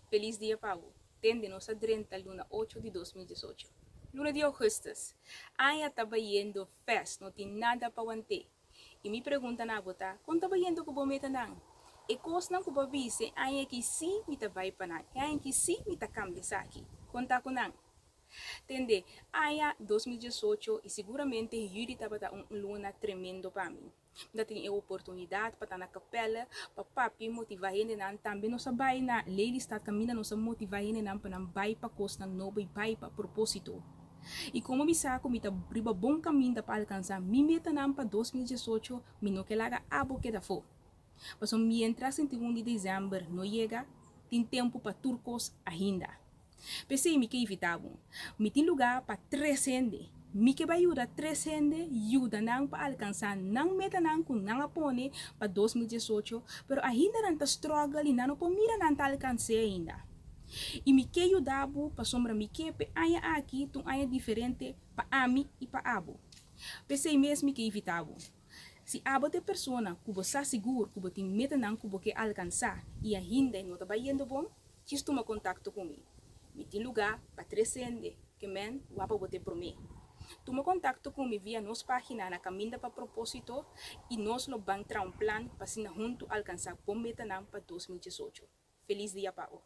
Feliz dia, Pau. Tende nossa 30, luna 8 de 2018. Luna de Augustus. Aya estava indo fest, não tem nada para manter. E me pergunta na bota, quando estava indo com o bometa não? E coisa não que o vise, aya que sim me tá vai para não. Aya que sim me tá cambia aqui. Conta com não. Tende, aya 2018 e seguramente Yuri estava luna tremendo para mim. Dat tem a oportunidade para estar na capela, para papi motivar ele não também nossa vai na lei está caminhando nossa motivar ele não para não vai para costa não vai para propósito. E como me saco me tá briba bom caminho para alcançar mi meta não para 2018, me não que laga abo que da fo. Mas mientras em 1 de dezembro não chega, tem tempo para turcos ainda. Pensei me que evitava. Me tem lugar para trescender. Me que vai ajudar trescender, ajuda não para alcançar, não meta não com não apone para 2018, pero ainda não está struggle e não pode mira não está alcançar ainda. E me que ajudava para sombra me que pe aya aqui, tu aya diferente para ami e para abo. Pensei mesmo que evitava. Se abo de persona que você está seguro que você tem meta não que você quer alcançar e ainda não está indo bom, quis tomar contato comigo. Me tem lugar para trescender, que men, wapa bote por mim. Toma contato comigo via nossa página na Caminda para Propósito e nós lo vamos trazer um plano para se junto alcançar bom meta para 2018. Feliz dia, Pau.